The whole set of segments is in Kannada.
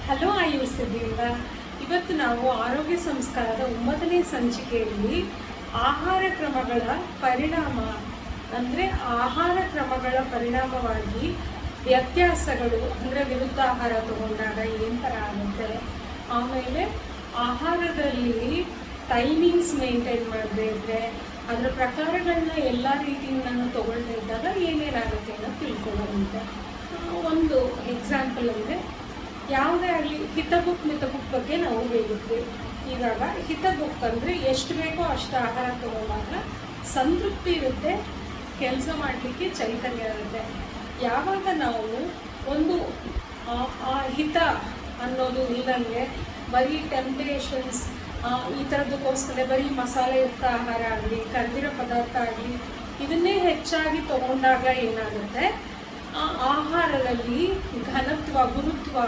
ಹಲೋ ಆಯುರ್ವೇದದಿಂದ ಇವತ್ತು ನಾವು ಆರೋಗ್ಯ ಸಂಸ್ಕಾರದ 9ನೇ ಸಂಚಿಕೆಯಲ್ಲಿ ಆಹಾರ ಕ್ರಮಗಳ ಪರಿಣಾಮ ಆಹಾರ ಕ್ರಮಗಳ ಪರಿಣಾಮವಾಗಿ ವ್ಯತ್ಯಾಸಗಳು ವಿರುದ್ಧ ಆಹಾರ ತಗೊಂಡಾಗ ಏನು ಥರ ಆಗುತ್ತೆ, ಆಮೇಲೆ ಆಹಾರದಲ್ಲಿ ಟೈಮಿಂಗ್ಸ್ ಮೇಂಟೈನ್ ಮಾಡದೇ ಇದ್ದರೆ ಅದರ ಪ್ರಕಾರಗಳನ್ನ ಎಲ್ಲ ರೀತಿಯಿಂದ ತಗೊಳ್ತಾ ಇದ್ದಾಗ ಏನೇನಾಗುತ್ತೆ ಅನ್ನೋದು ತಿಳ್ಕೊಳ್ಳೋದಂತೆ. ಒಂದು ಎಕ್ಸಾಂಪಲ್ ಅಂದರೆ ಯಾವುದೇ ಆಗಲಿ ಹಿತಬುಕ್ ಮಿತಬುಕ್ ಬಗ್ಗೆ ನಾವು ಹೇಳಿದ್ವಿ. ಇವಾಗ ಹಿತಬುಕ್ ಅಂದರೆ ಎಷ್ಟು ಬೇಕೋ ಅಷ್ಟು ಆಹಾರ ತಗೊಂಡಾಗ ಸಂತೃಪ್ತಿ ಇರುತ್ತೆ, ಕೆಲಸ ಮಾಡಲಿಕ್ಕೆ ಚೈತನ್ಯ ಇರುತ್ತೆ. ಯಾವಾಗ ನಾವು ಒಂದು ಹಿತ ಅನ್ನೋದು ಇಲ್ಲಂಗೆ ಬರೀ ಟೆಂಪ್ಟೇಷನ್ಸ್ ಈ ಥರದಕ್ಕೋಸ್ಕರ ಬರೀ ಮಸಾಲೆಯುಕ್ತ ಆಹಾರ ಆಗಲಿ ಕರ್ದಿರೋ ಪದಾರ್ಥ ಆಗಲಿ ಇದನ್ನೇ ಹೆಚ್ಚಾಗಿ ತಗೊಂಡಾಗ ಏನಾಗುತ್ತೆ, ಆಹಾರದಲ್ಲಿ ಘನತ್ವ ಗುರುತ್ವ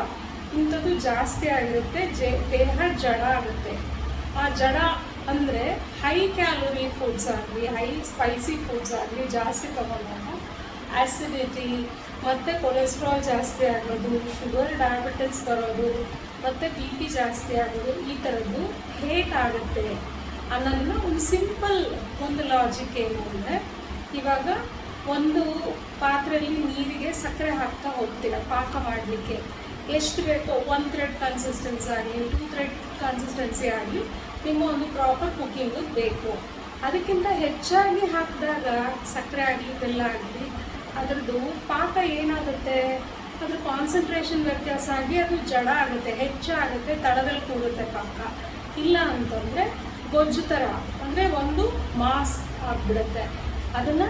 ಇಂಥದ್ದು ಜಾಸ್ತಿ ಆಗಿರುತ್ತೆ, ದೇಹ ಜಡ ಆಗುತ್ತೆ. ಆ ಜಡ ಅಂದರೆ ಹೈ ಕ್ಯಾಲೋರಿ ಫುಡ್ಸ್ ಆಗಲಿ ಹೈ ಸ್ಪೈಸಿ ಫುಡ್ಸ್ ಆಗಲಿ ಜಾಸ್ತಿ ತಗೊಂಡಾಗ ಆ್ಯಸಿಡಿಟಿ ಮತ್ತು ಕೊಲೆಸ್ಟ್ರಾಲ್ ಜಾಸ್ತಿ ಆಗೋದು, ಶುಗರ್ ಡಯಾಬಿಟಿಸ್ ಬರೋದು ಮತ್ತು BP ಜಾಸ್ತಿ ಆಗೋದು, ಈ ಥರದ್ದು ಹೇಗಾಗುತ್ತೆ ಅನ್ನೋದನ್ನ ಒಂದು ಸಿಂಪಲ್ ಒಂದು ಲಾಜಿಕ್ ಏನು ಅಂದರೆ, ಇವಾಗ ಒಂದು ಪಾತ್ರೆಯಲ್ಲಿ ನೀರಿಗೆ ಸಕ್ಕರೆ ಹಾಕ್ತಾ ಹೋಗ್ತೀರ ಪಾಕ ಮಾಡಲಿಕ್ಕೆ. ಎಷ್ಟು ಬೇಕೋ 1 ಥ್ರೆಡ್ ಕನ್ಸಿಸ್ಟೆನ್ಸಿ ಆಗಲಿ 2 ಥ್ರೆಡ್ ಕನ್ಸಿಸ್ಟೆನ್ಸಿ ಆಗಲಿ ನಿಮ್ಮ ಒಂದು ಪ್ರಾಪರ್ ಕುಕ್ಕಿಂಗು ಬೇಕು. ಅದಕ್ಕಿಂತ ಹೆಚ್ಚಾಗಿ ಹಾಕಿದಾಗ ಸಕ್ಕರೆ ಆಗಲಿ ಬೆಲ್ಲ ಆಗಲಿ ಅದರದ್ದು ಪಾಕ ಏನಾಗುತ್ತೆ, ಅದ್ರ ಕಾನ್ಸಂಟ್ರೇಷನ್ ವ್ಯತ್ಯಾಸ ಆಗಿ ಅದು ಜಡ ಆಗುತ್ತೆ, ಹೆಚ್ಚಾಗುತ್ತೆ, ತಳದಲ್ಲಿ ಕೂರುತ್ತೆ ಪಾಕ. ಇಲ್ಲ ಅಂತಂದರೆ ಗೊಜ್ಜು ಥರ ಅಂದರೆ ಒಂದು ಮಾಸ್ ಆಗಿಬಿಡುತ್ತೆ. ಅದನ್ನು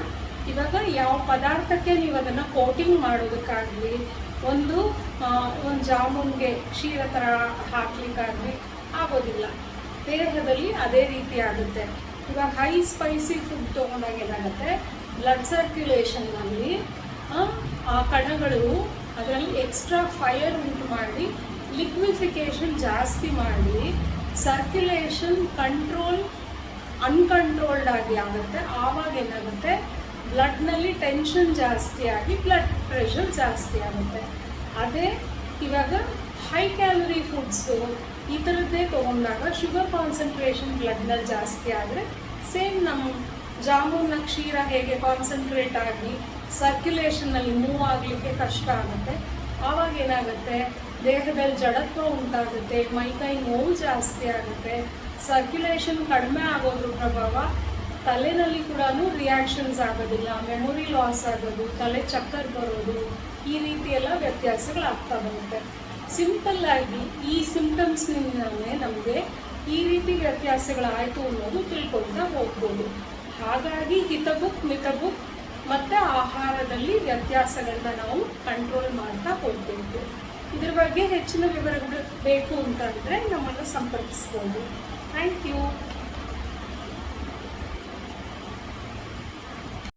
ಇವಾಗ ಯಾವ ಪದಾರ್ಥಕ್ಕೆ ನೀವು ಅದನ್ನು ಕೋಟಿಂಗ್ ಮಾಡೋದಕ್ಕಾಗಲಿ ಒಂದು ಜಾಮೂನ್ಗೆ ಕ್ಷೀರ ಥರ ಹಾಕ್ಲಿಕ್ಕಾಗಲಿ ಆಗೋದಿಲ್ಲ. ದೇಹದಲ್ಲಿ ಅದೇ ರೀತಿ ಆಗುತ್ತೆ. ಇವಾಗ ಹೈ ಸ್ಪೈಸಿ ಫುಡ್ ತೊಗೊಂಡಾಗ ಏನಾಗುತ್ತೆ, ಬ್ಲಡ್ ಸರ್ಕ್ಯುಲೇಷನ್ನಲ್ಲಿ ಆ ಕಣಗಳು ಅದರಲ್ಲಿ ಎಕ್ಸ್ಟ್ರಾ ಫೈರ್ ಉಂಟು ಮಾಡಿ ಲಿಕ್ವಿಫಿಕೇಷನ್ ಜಾಸ್ತಿ ಮಾಡಿ ಸರ್ಕ್ಯುಲೇಷನ್ ಅನ್ಕಂಟ್ರೋಲ್ಡ್ ಆಗಿ ಆಗುತ್ತೆ. ಆವಾಗ ಏನಾಗುತ್ತೆ, ಬ್ಲಡ್ನಲ್ಲಿ ಟೆನ್ಷನ್ ಜಾಸ್ತಿ ಆಗಿ ಬ್ಲಡ್ ಪ್ರೆಷರ್ ಜಾಸ್ತಿ ಆಗುತ್ತೆ. ಅದೇ ಇವಾಗ ಹೈ ಕ್ಯಾಲೋರಿ ಫುಡ್ಸು ಈ ಥರದ್ದೇ ತೊಗೊಂಡಾಗ ಶುಗರ್ ಕಾನ್ಸಂಟ್ರೇಷನ್ ಬ್ಲಡ್ನಲ್ಲಿ ಜಾಸ್ತಿ ಆದರೆ ಸೇಮ್ ನಮ್ಮ ಜಾಮೂನ್ನ ಕ್ಷೀರ ಹೇಗೆ ಕಾನ್ಸಂಟ್ರೇಟ್ ಆಗಿ ಸರ್ಕ್ಯುಲೇಷನ್ನಲ್ಲಿ ಮೂವ್ ಆಗಲಿಕ್ಕೆ ಕಷ್ಟ ಆಗುತ್ತೆ. ಆವಾಗ ಏನಾಗುತ್ತೆ, ದೇಹದಲ್ಲಿ ಜಡತ್ವ ಉಂಟಾಗುತ್ತೆ, ಮೈಕೈ ನೋವು ಜಾಸ್ತಿ ಆಗುತ್ತೆ, ಸರ್ಕ್ಯುಲೇಷನ್ ಕಡಿಮೆ ಆಗೋದ್ರ ಪ್ರಭಾವ ತಲೆನಲ್ಲಿ ಕೂಡ ರಿಯಾಕ್ಷನ್ಸ್ ಆಗೋದಿಲ್ಲ, ಮೆಮೊರಿ ಲಾಸ್ ಆಗೋದು, ತಲೆ ಚಕ್ಕರ್ ಬರೋದು, ಈ ರೀತಿ ಎಲ್ಲ ವ್ಯತ್ಯಾಸಗಳಾಗ್ತಾ ಬರುತ್ತೆ. ಸಿಂಪಲ್ಲಾಗಿ ಈ ಸಿಂಪ್ಟಮ್ಸ್ನಿಂದಲೇ ನಮಗೆ ಈ ರೀತಿ ವ್ಯತ್ಯಾಸಗಳಾಯಿತು ಅನ್ನೋದು ತಿಳ್ಕೊಳ್ತಾ ಹೋಗ್ಬೋದು. ಹಾಗಾಗಿ ಹಿತಬುಕ್ ಮಿತಬುಕ್ ಮತ್ತು ಆಹಾರದಲ್ಲಿ ವ್ಯತ್ಯಾಸಗಳನ್ನ ನಾವು ಕಂಟ್ರೋಲ್ ಮಾಡ್ತಾ ಹೋಗಬೇಕು. ಇದ್ರ ಬಗ್ಗೆ ಹೆಚ್ಚಿನ ವಿವರಗಳು ಬೇಕು ಅಂತಂದರೆ ನಮ್ಮನ್ನು ಸಂಪರ್ಕಿಸ್ಬೋದು. Thank you.